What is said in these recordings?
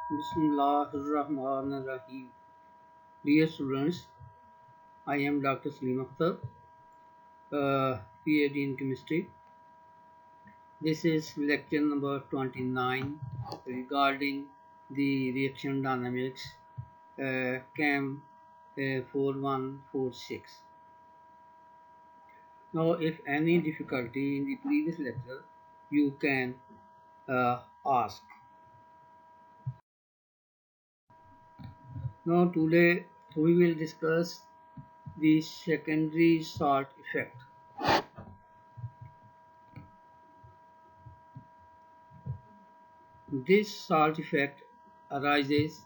Bismillahirrahmanirrahim. Dear students, I am Dr. Salim Akhtar, PhD in Chemistry. This is lecture number 29 regarding the reaction dynamics, Chem 4146. Now, if any difficulty in the previous lecture, you can ask. Now, today we will discuss the secondary salt effect. This salt effect arises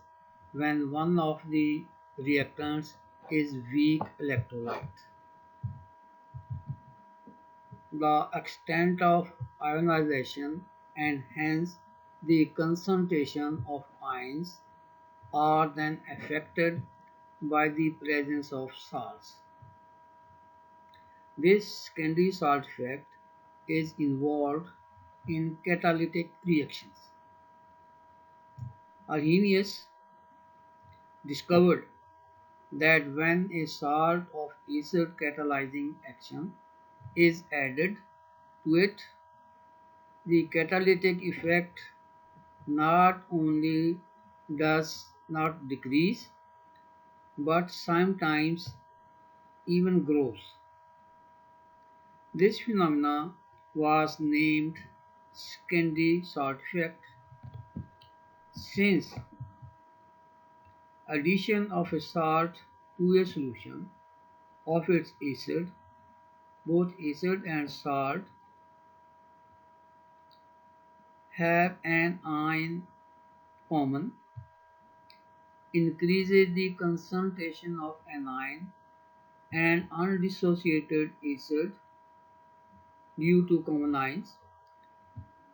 when one of the reactants is weak electrolyte. The extent of ionization and hence the concentration of ions are then affected by the presence of salts. This secondary salt effect is involved in catalytic reactions. Arrhenius discovered that when a salt of acid catalyzing action is added to it, the catalytic effect not only does not decrease but sometimes even grows. This phenomenon was named secondary salt effect. Since addition of a salt to a solution of its acid, both acid and salt have an ion common, increases the concentration of anion and undissociated acid due to common ions.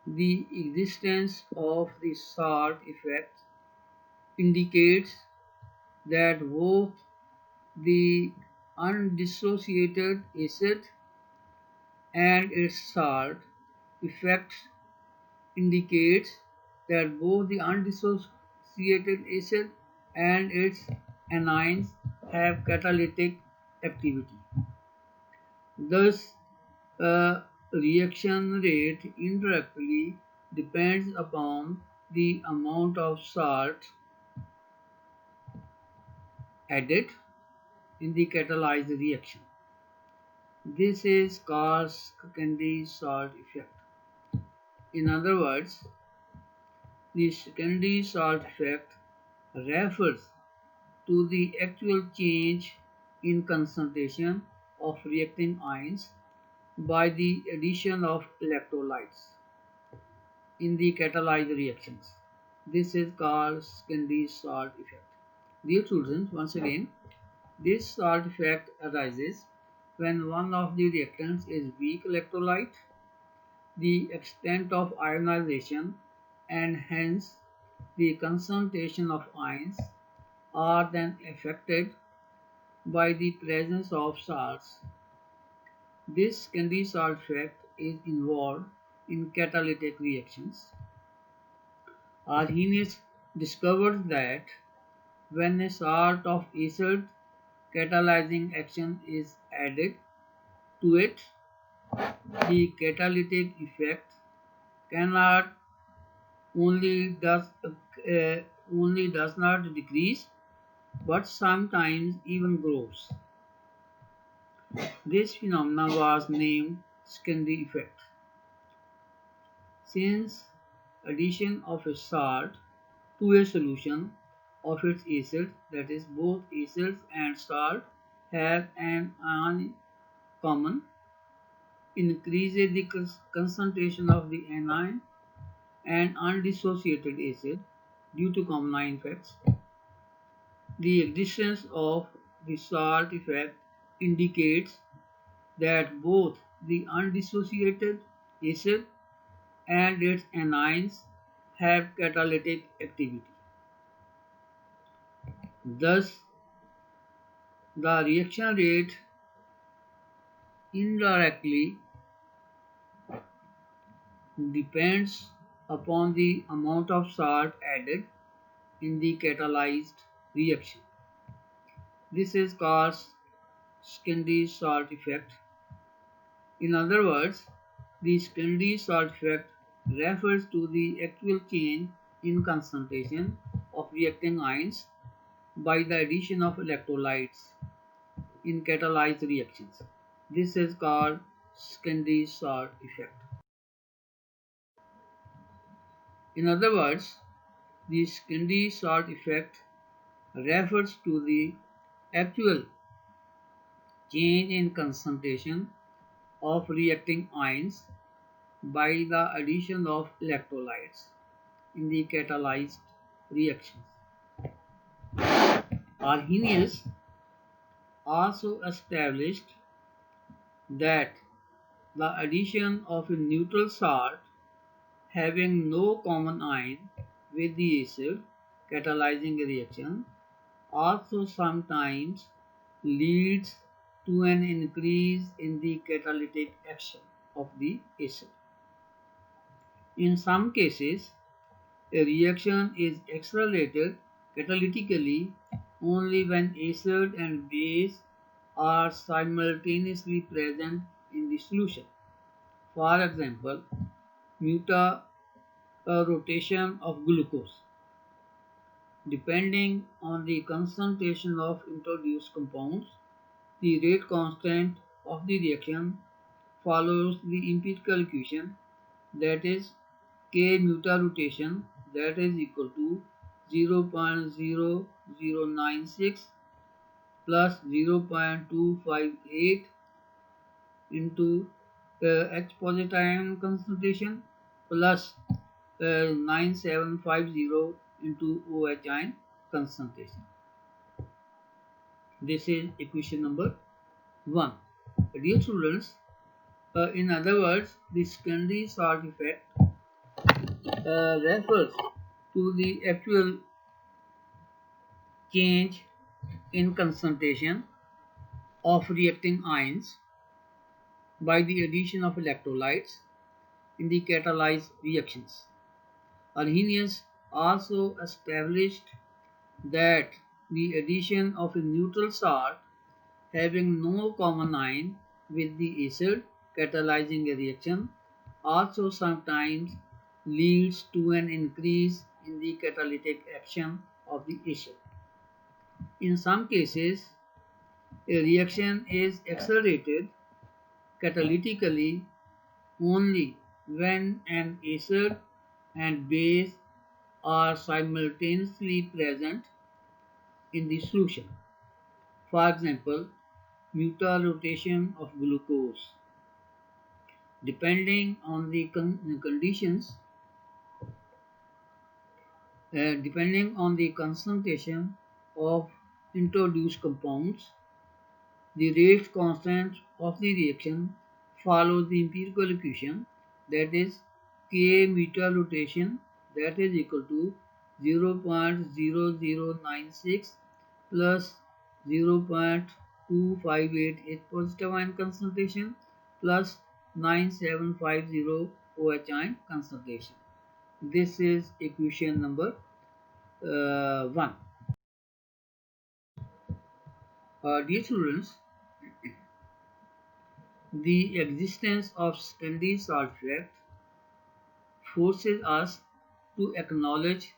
The existence of the salt effect indicates that both the undissociated acid and its salt effect indicates that both the undissociated acid and its anions have catalytic activity. Thus, a reaction rate indirectly depends upon the amount of salt added in the catalyzed reaction. This is called secondary salt effect. In other words, the secondary salt effect refers to the actual change in concentration of reacting ions by the addition of electrolytes in the catalyzed reactions. This is called secondary salt effect. Dear children, once again, this salt effect arises when one of the reactants is weak electrolyte. The extent of ionization and hence the concentration of ions are then affected by the presence of salts. This secondary salt effect is involved in catalytic reactions. Arrhenius discovered that when a salt of acid catalyzing action is added to it, the catalytic effect cannot only does only does not decrease but sometimes even grows. This phenomenon was named secondary effect. Since addition of a salt to a solution of its acid, that is both acids and salt have an ion common, increases the concentration of the anion and undissociated acid due to common ion effects. The existence of the salt effect indicates that both the undissociated acid and its anions have catalytic activity. Thus, the reaction rate indirectly depends upon the amount of salt added in the catalyzed reaction. This is called secondary salt effect. In other words, the secondary salt effect refers to the actual change in concentration of reacting ions by the addition of electrolytes in catalyzed reactions. This is called secondary salt effect. In other words, the secondary salt effect refers to the actual change in concentration of reacting ions by the addition of electrolytes in the catalyzed reactions. Arrhenius also established that the addition of a neutral salt having no common ion with the acid catalyzing a reaction also sometimes leads to an increase in the catalytic action of the acid. In some cases, a reaction is accelerated catalytically only when acid and base are simultaneously present in the solution. For example, rotation of glucose. Depending on the concentration of introduced compounds, the rate constant of the reaction follows the empirical equation, that is K rotation, that is equal to 0.0096 plus 0.258 into H positive ion concentration plus 9750 into OH ion concentration. This is equation number 1. Dear students, in other words, the secondary salt effect refers to the actual change in concentration of reacting ions by the addition of electrolytes in the catalyzed reactions. Arrhenius also established that the addition of a neutral salt having no common ion with the acid catalyzing a reaction also sometimes leads to an increase in the catalytic action of the acid. In some cases, a reaction is accelerated catalytically only when an acid and base are simultaneously present in the solution. For example, rotation of glucose. Depending on the concentration of introduced compounds, the rate constant of the reaction follows the empirical equation, that is K rotation, that is equal to 0.0096 plus 0.258 H positive ion concentration plus 9750 OH ion concentration. This is equation number 1. Dear students, the existence of secondary salt effect forces us to acknowledge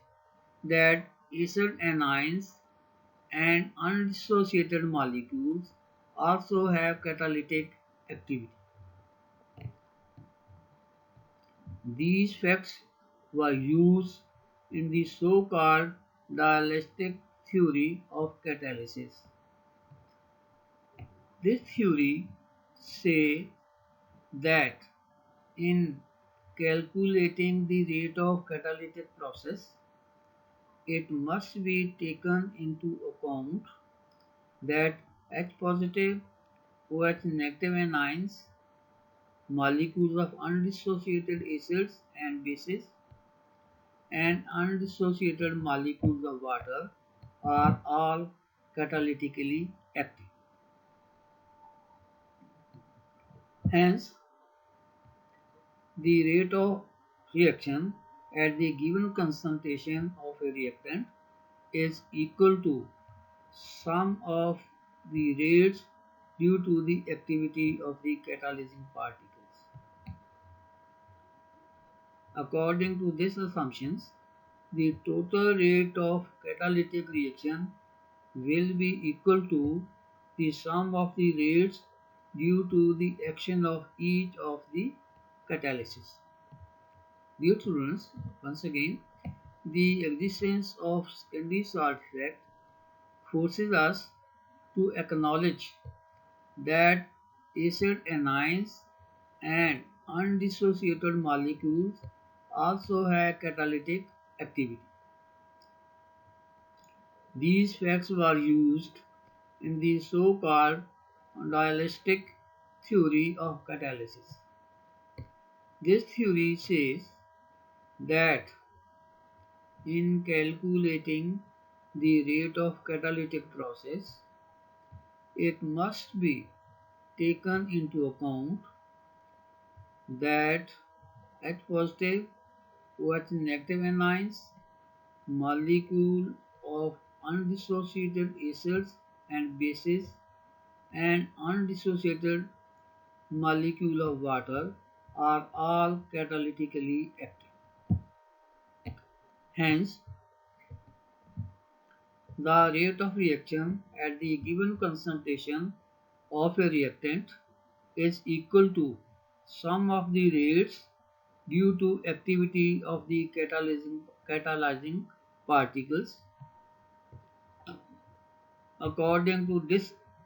that acid anions and undissociated molecules also have catalytic activity. These facts were used in the so-called dialectic theory of catalysis. This theory says that in calculating the rate of catalytic process, it must be taken into account that H positive, OH negative anions, molecules of undissociated acids and bases, and undissociated molecules of water are all catalytically active. Hence, the rate of reaction at the given concentration of a reactant is equal to sum of the rates due to the activity of the catalyzing particles. According to these assumptions, the total rate of catalytic reaction will be equal to the sum of the rates due to the action of each of the catalysis. Dear students, once again, the existence of secondary salt effect forces us to acknowledge that acid anions and undissociated molecules also have catalytic activity. These facts were used in the so-called dualistic theory of catalysis. This theory says that in calculating the rate of catalytic process, it must be taken into account that H positive OH negative anions, molecule of undissociated acids and bases, and undissociated molecule of water are all catalytically active. Hence, the rate of reaction at the given concentration of a reactant is equal to sum of the rates due to activity of the catalyzing particles. According to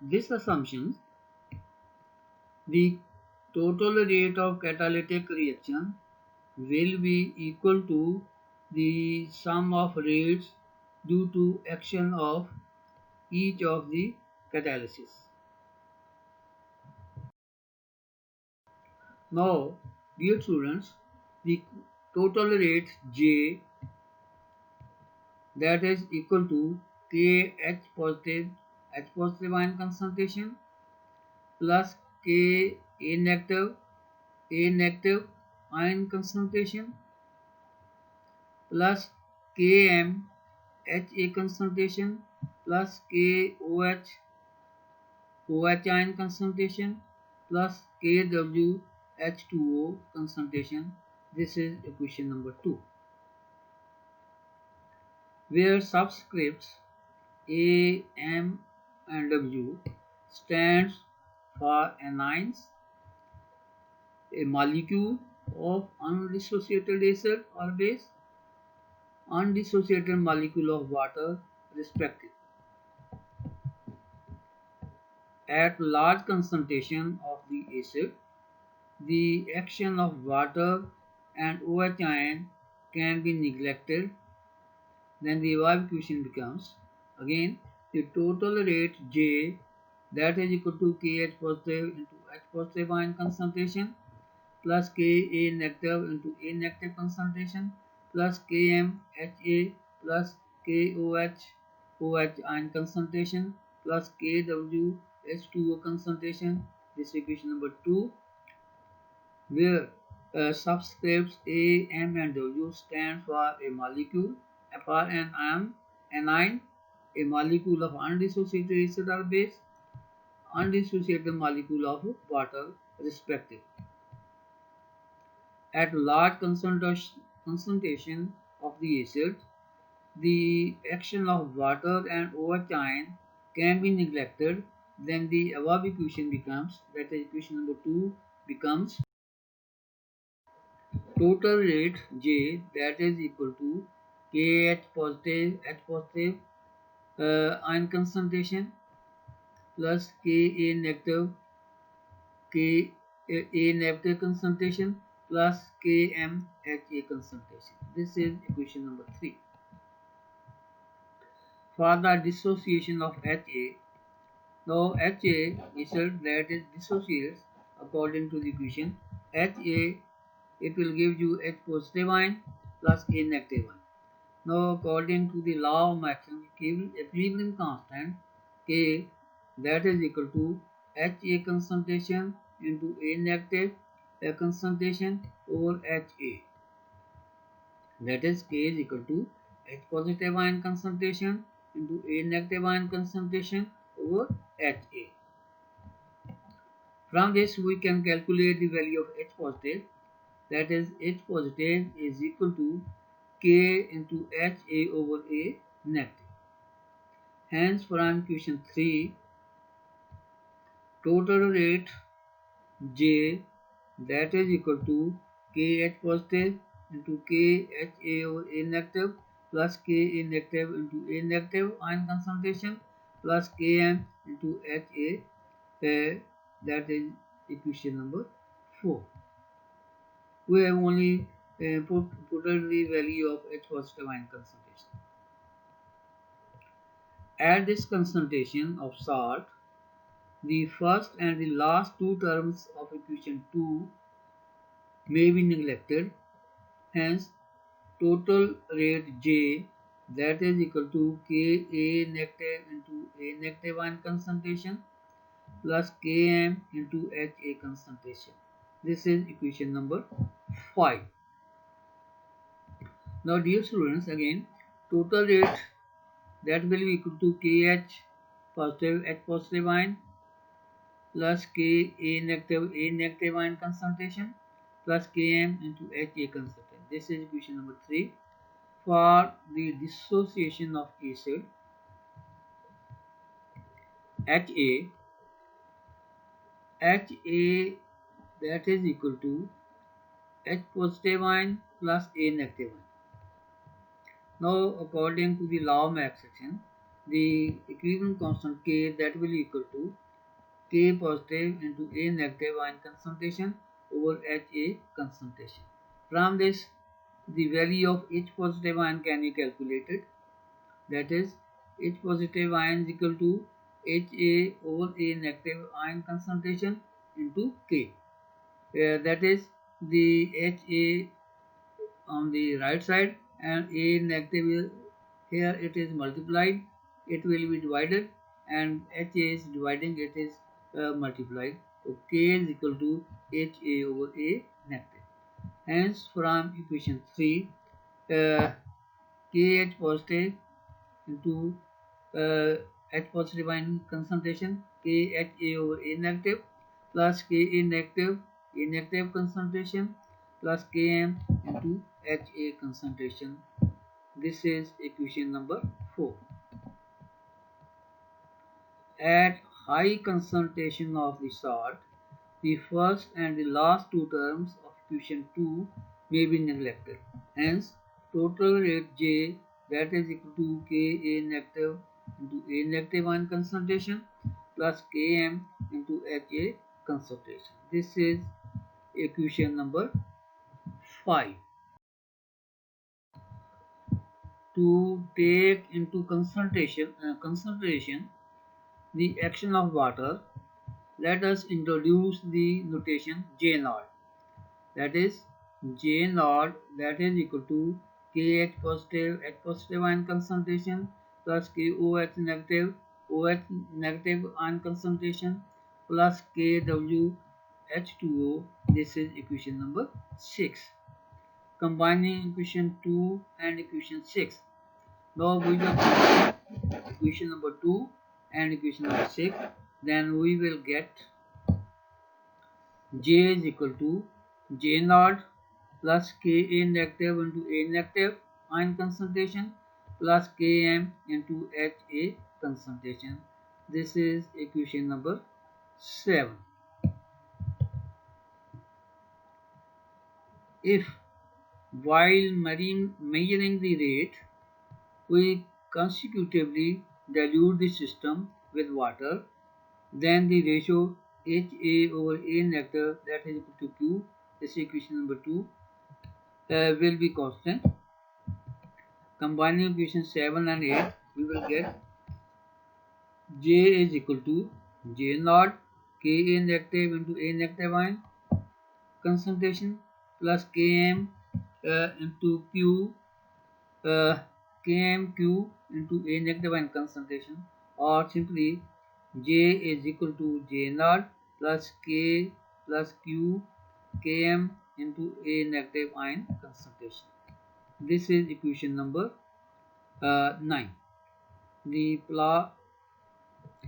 this assumption, the total rate of catalytic reaction will be equal to the sum of rates due to action of each of the catalysis. Now, dear students, the total rate J, that is equal to K H positive ion concentration plus K A negative ion concentration plus Km Ha concentration plus KOH OH ion concentration plus Kw H2O concentration. This is equation number 2, where subscripts A, M and W stands for anions, a molecule of undissociated acid or base, undissociated molecule of water, respectively. At large concentration of the acid, the action of water and OH ion can be neglected. Then the above equation becomes again the total rate J, that is equal to Kh positive into H positive ion concentration plus Ka negative into A negative concentration plus Km Ha plus KOH OH ion concentration plus Kw H2O concentration. This is equation number 2, where subscripts A, M and W stand for a molecule, for an anion, a molecule of undissociated acid or base, undissociated molecule of water, respectively. At large concentration of the acid, the action of water and OH ion can be neglected. Then the above equation becomes, that is equation number 2 becomes total rate J, that is equal to H positive ion concentration plus Ka negative A negative concentration plus Km Ha concentration. This is equation number 3. For the dissociation of Ha, now Ha is said that it dissociates according to the equation Ha, it will give you H positive ion plus A negative ion. Now according to the law of maximum equilibrium constant K, that is equal to Ha concentration into A negative concentration over Ha, that is K is equal to H positive ion concentration into A negative ion concentration over HA. From this we can calculate the value of H positive, that is H positive is equal to K into HA over A negative. Hence from equation 3, total rate J, that is equal to KH positive into KHA over A negative plus Ka negative into A negative ion concentration plus Km into HA, that is equation number 4. We have only put the value of H positive ion concentration. At this concentration of salt, the first and the last two terms of equation 2 may be neglected. Hence, total rate J, that is equal to Ka negative into A negative ion concentration plus Km into Ha concentration. This is equation number 5. Now dear students, again total rate, that will be equal to Kh positive H positive ion plus Ka negative ion concentration plus Km into Ha concentration. This is equation number 3. For the dissociation of acid, Ha, that is equal to H positive ion plus A negative ion. Now according to the law of Mach section, the equilibrium constant K, that will equal to K positive into A negative ion concentration over Ha concentration. From this, the value of H positive ion can be calculated, that is H positive ion is equal to Ha over A negative ion concentration into K. That is the Ha on the right side and A negative, here it is multiplied, it will be divided, and Ha is dividing, it is multiplied. So K is equal to Ha over A negative. Hence from equation 3, Kh positive into H positive ion concentration Kha over A negative plus Ka negative A negative concentration plus Km into Ha concentration. This is equation number 4. At high concentration of the salt, the first and the last two terms of equation 2 may be neglected. Hence, total rate J, that is equal to Ka negative into A negative ion concentration plus Km into Ha concentration. This is equation number 5. To take into consideration the action of water, let us introduce the notation J naught. That is J naught, that is equal to KH positive H positive ion concentration plus KOH negative OH negative ion concentration plus KW H2O. This is equation number 6. Combining equation 2 and equation 6. Now we will combine equation number 2 and equation number 6. Then we will get J is equal to J naught plus Ka negative into A negative ion concentration plus Km into Ha concentration. This is equation number 7. If while measuring the rate, we consecutively dilute the system with water, then the ratio Ha over A negative, that is equal to Q, this is equation number 2, will be constant. Combining equation 7 and 8, we will get J is equal to J naught Ka negative into A negative ion concentration plus Km into Q, KmQ into A negative ion concentration, or simply J is equal to J naught plus K plus Q Km into A negative ion concentration. This is equation number 9. The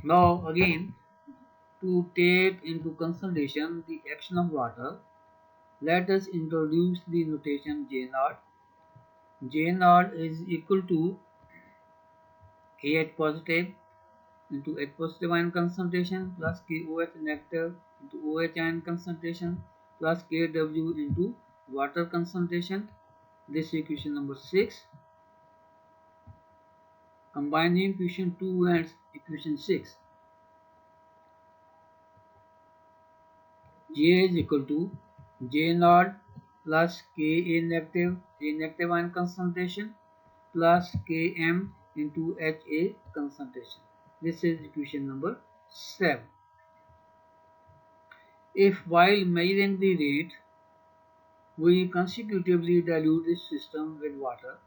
now again, to take into consideration the action of water, let us introduce the notation J naught. J naught is equal to AH positive into H positive ion concentration plus KOH negative into OH ion concentration plus KW into water concentration. This is equation number 6. Combining equation 2 and equation 6, J is equal to J naught plus Ka negative, A negative ion concentration plus Km into Ha concentration. This is equation number 7. If while measuring the rate, we consecutively dilute this system with water,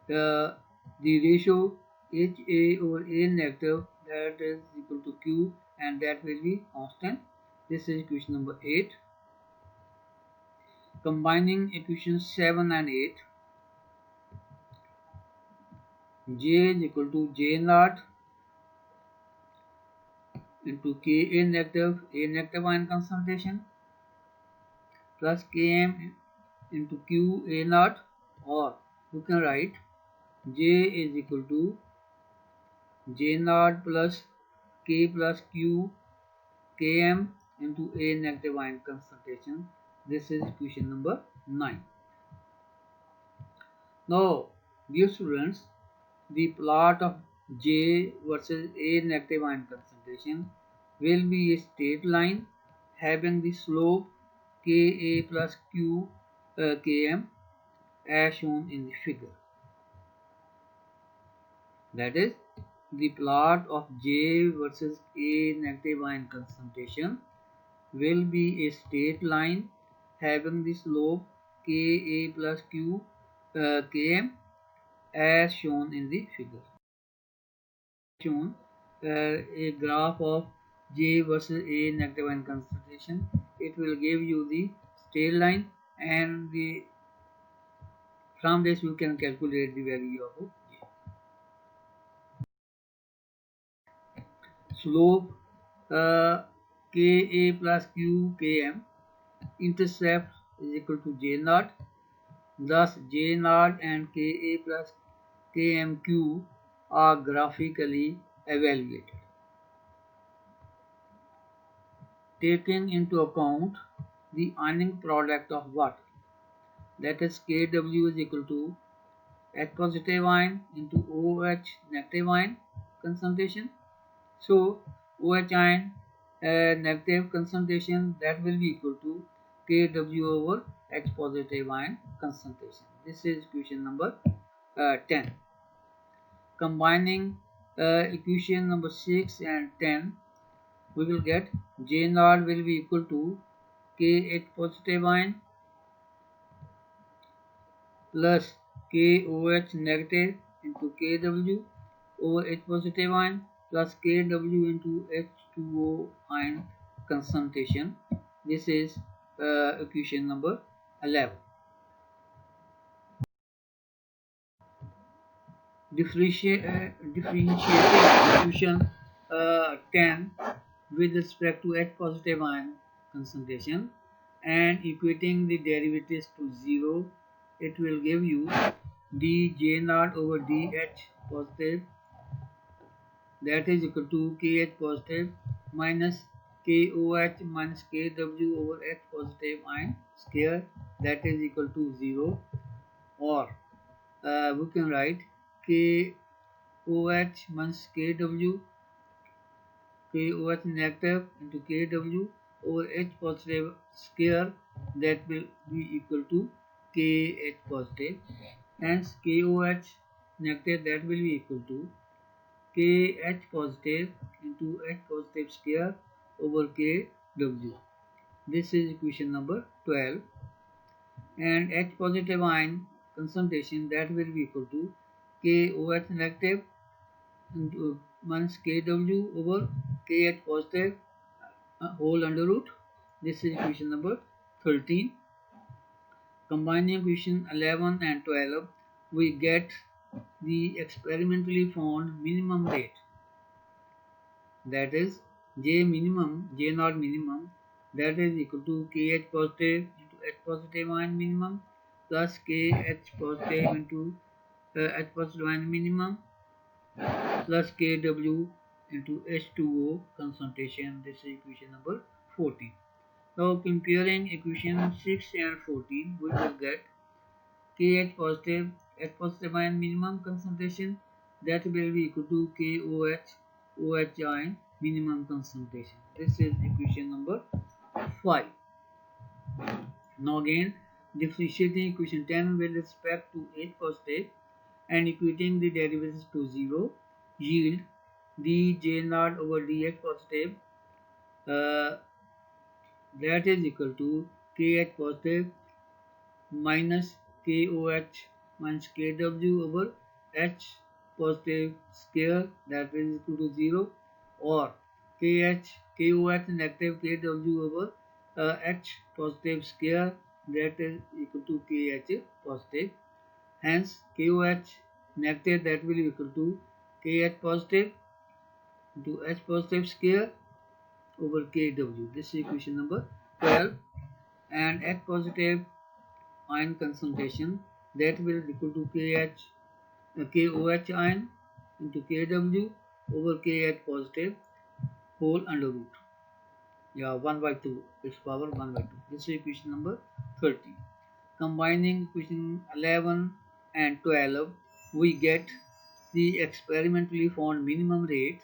the ratio Ha over A negative, that is equal to Q, and that will be constant. This is equation number 8. Combining equations 7 and 8, J is equal to J naught into Ka negative, A negative ion concentration plus Km into Q A naught, or you can write J is equal to J naught plus K plus Q Km into A negative ion concentration. This is equation number 9. Now, dear students, the plot of J versus A negative ion concentration will be a straight line having the slope Ka plus Q Km as shown in the figure. That is, the plot of J versus A negative ion concentration will be a straight line having the slope Ka plus Q Km as shown in the figure. Shown a graph of J versus A negative ion concentration. It will give you the straight line, and from this you can calculate the value of J. Slope Ka plus Q Km, intercept is equal to J naught. Thus J naught and Ka plus Kmq are graphically evaluated. Taking into account the ionic product of water, that is Kw is equal to H positive ion into OH negative ion concentration. So OH ion negative concentration, that will be equal to Kw over H positive ion concentration. This is equation number 10. Combining equation number 6 and 10, we will get J naught will be equal to Kh positive ion plus KOH negative into Kw over H positive ion plus Kw into H2O ion concentration. This is equation number 11. Differentiating equation 10 with respect to H positive ion concentration and equating the derivatives to 0, it will give you dJ naught over dH positive, that is equal to KH positive minus KOH minus KW over H positive ion square, that is equal to 0, or we can write KOH minus KW, KOH negative into KW over H positive square, that will be equal to KH positive. Hence KOH negative, that will be equal to KH positive into H positive square over KW. This is equation number 12. And H positive ion concentration, that will be equal to KOH negative into minus KW over KH positive whole under root. This is equation number 13. Combining equation 11 and 12, we get the experimentally found minimum rate, that is J minimum, J naught minimum, that is equal to Kh positive into H positive ion minimum plus Kh positive into H positive ion minimum plus Kw into H2O concentration. This is equation number 14. Now comparing equation 6 and 14, we will get Kh positive, H positive ion minimum concentration, that will be equal to KOH, OH ion minimum concentration. This is equation number 5. Now again differentiating equation 10 with respect to H positive and equating the derivatives to 0 yield dJ naught over dH positive, uh, that is equal to Kh positive minus KOH minus KW over H positive square, that is equal to 0, or KOH negative KW over H positive square, that is equal to KH positive. Hence KOH negative, that will be equal to KH positive into H positive square over KW. This is equation number 12. And H positive ion concentration, that will equal to KOH ion into KW over KH positive whole under root. Yeah, 1 by 2, its power 1 by 2. This is equation number 30. Combining equation 11 and 12, we get the experimentally found minimum rate,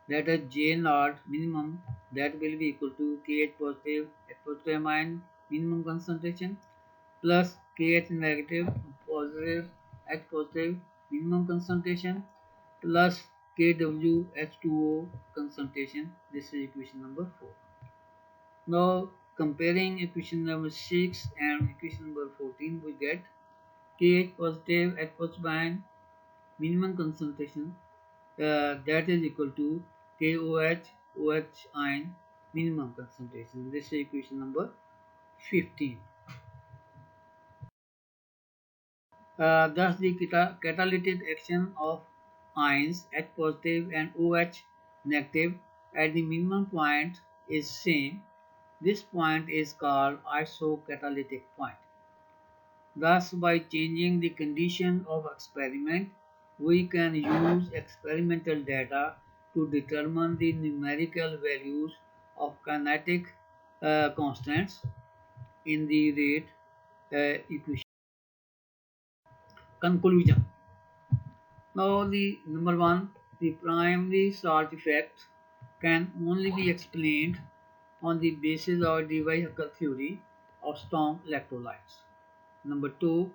that is J naught minimum, that will be equal to KH positive, H positive ion minimum concentration plus KH negative positive, H positive minimum concentration plus KW H2O concentration. This is equation number 4. Now comparing equation number 6 and equation number 14, we get KH positive, H positive ion minimum concentration, that is equal to KOH OH ion minimum concentration. This is equation number 15. Thus the catalytic action of ions H positive and OH negative at the minimum point is same. This point is called isocatalytic point. Thus by changing the condition of experiment, we can use experimental data to determine the numerical values of kinetic constants in the rate equation. Conclusion. Now the number 1, the primary salt effect can only be explained on the basis of the Weizsäcker theory of strong electrolytes. Number 2,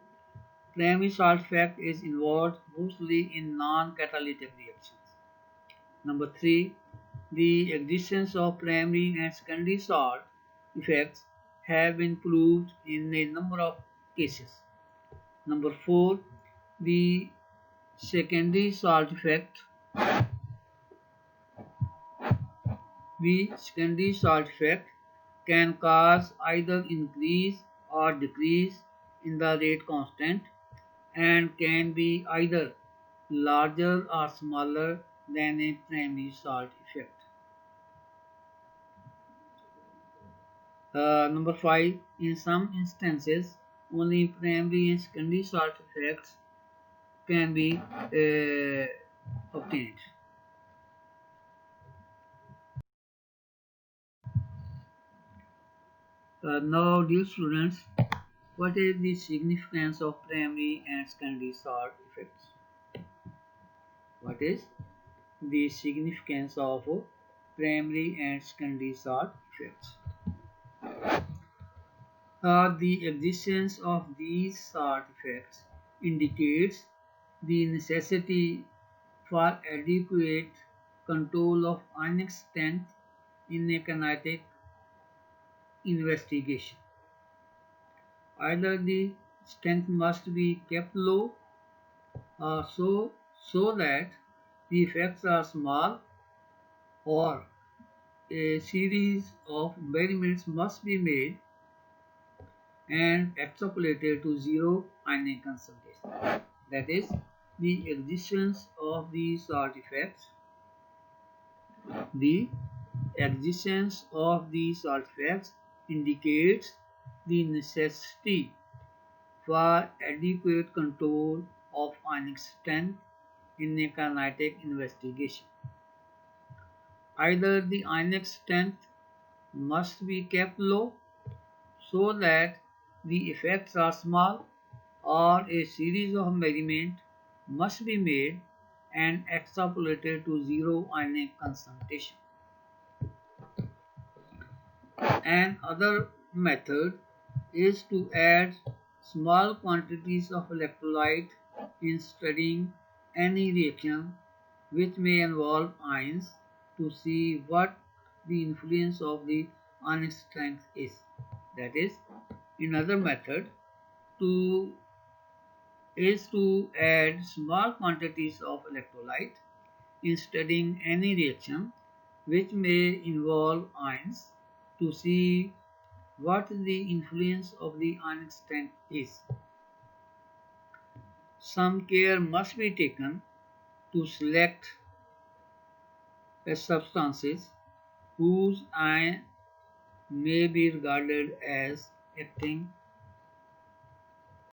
primary salt effect is involved mostly in non-catalytic reactions. Number 3, the existence of primary and secondary salt effects have been proved in a number of cases. Number 4, the secondary salt effect can cause either increase or decrease in the rate constant and can be either larger or smaller than a primary salt effect. Number 5, in some instances only primary and secondary salt effects can be obtained. Now dear students, what is the significance of primary and secondary salt effects? What is the significance of primary and secondary salt effects? The existence of these salt effects indicates the necessity for adequate control of ionic strength in a kinetic investigation. Either the strength must be kept low so that the effects are small, or a series of experiments must be made and extrapolated to zero ionic concentration. That is, the existence of these salt effects. The existence of these salt effects indicates the necessity for adequate control of ionic strength in a kinetic investigation. Either the ionic strength must be kept low so that the effects are small, or a series of measurements must be made and extrapolated to zero ionic concentration. Another method is to add small quantities of electrolyte in studying any reaction which may involve ions to see what the influence of the ionic strength is. That is, another method to is to add small quantities of electrolyte in studying any reaction which may involve ions to see what the influence of the ionic strength is. Some care must be taken to select substances whose ion may be regarded as acting